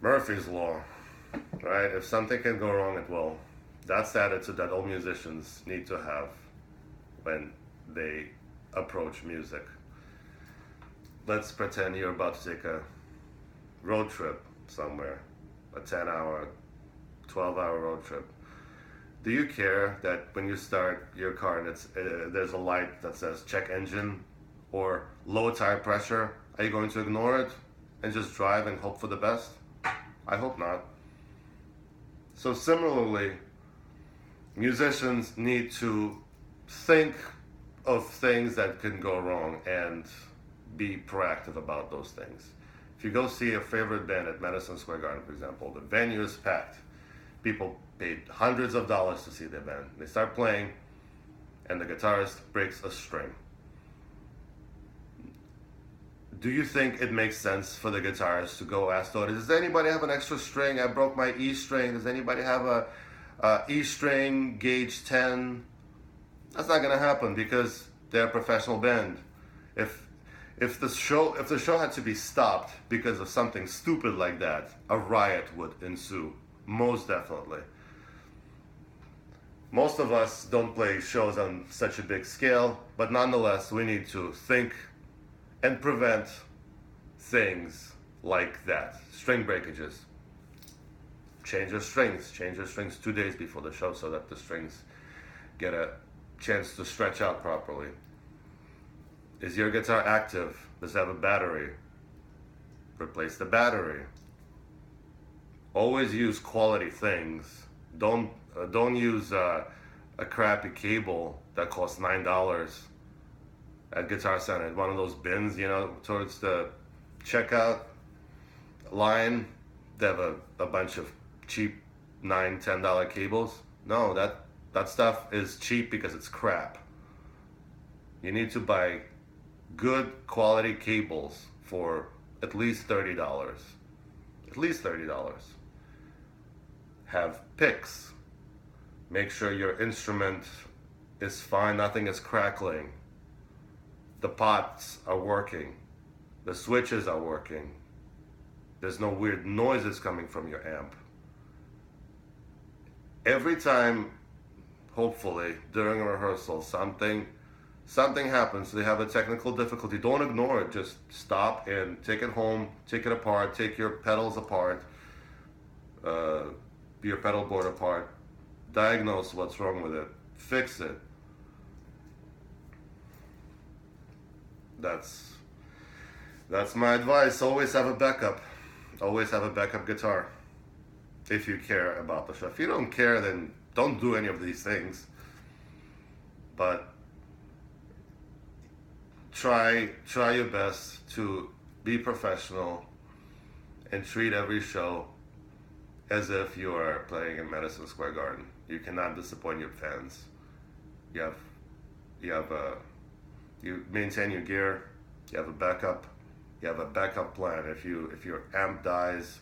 Murphy's Law, right? If something can go wrong, it will. That's the attitude that all musicians need to have when they approach music. Let's pretend you're about to take a road trip somewhere, a 10-hour, 12-hour road trip. Do you care that when you start your car and there's a light that says check engine or low tire pressure? Are you going to ignore it and just drive and hope for the best? I hope not. So similarly, musicians need to think of things that can go wrong and be proactive about those things. If you go see a favorite band at Madison Square Garden, for example, the venue is packed. People paid hundreds of dollars to see their band. They start playing, and the guitarist breaks a string. Do you think it makes sense for the guitarist to go ask the audience, does anybody have an extra string? I broke my E string. Does anybody have a E string, gauge 10? That's not gonna happen because they're a professional band. If the show had to be stopped because of something stupid like that, a riot would ensue. Most definitely. Most of us don't play shows on such a big scale, but nonetheless, we need to think and prevent things like that. String breakages. Change your strings 2 days before the show so that the strings get a chance to stretch out properly. Is your guitar active? Does it have a battery? Replace the battery. Always use quality things. Don't use a crappy cable that costs $9 at Guitar Center. One of those bins, towards the checkout line. They have a bunch of cheap $9, $10 cables. No, that stuff is cheap because it's crap. You need to buy good quality cables for at least $30. At least $30. Have picks. Make sure your instrument is fine, nothing is crackling. The pots are working. The switches are working. There's no weird noises coming from your amp. Every time, hopefully, during a rehearsal, something happens, they have a technical difficulty, don't ignore it. Just stop and take it home, take it apart, take your pedals apart, your pedal board apart, diagnose what's wrong with it, fix it. That's my advice. Always have a backup. Always have a backup guitar if you care about the show. If you don't care, then don't do any of these things. But try your best to be professional and treat every show as if you are playing in Madison Square Garden. You cannot disappoint your fans. You maintain your gear. You have a backup. You have a backup plan. If your amp dies,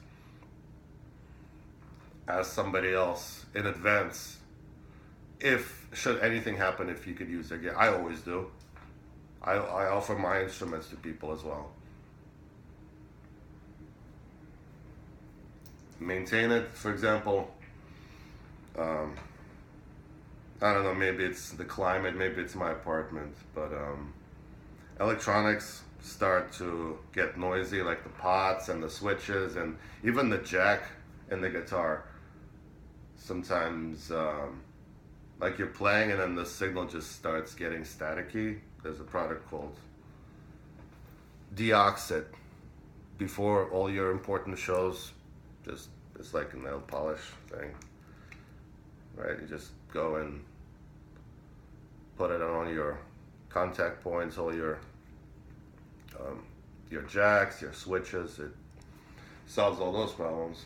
ask somebody else in advance. Should anything happen, if you could use their gear. I always do. I offer my instruments to people as well. Maintain it. For example, I don't know, maybe it's the climate, maybe it's my apartment, but electronics start to get noisy, like the pots and the switches and even the jack in the guitar. Sometimes, like you're playing and then the signal just starts getting staticky. There's a product called Deoxit. Before all your important shows, it's like a nail polish thing, right? You just go and put it on your contact points, all your jacks, your switches. It solves all those problems.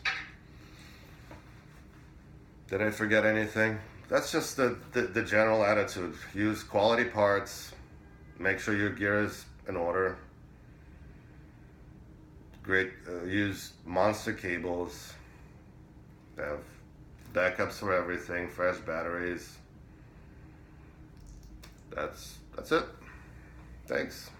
Did I forget anything? That's just the general attitude. Use quality parts. Make sure your gear is in order. Great. Use monster cables. Have backups for everything. Fresh batteries. That's it. Thanks.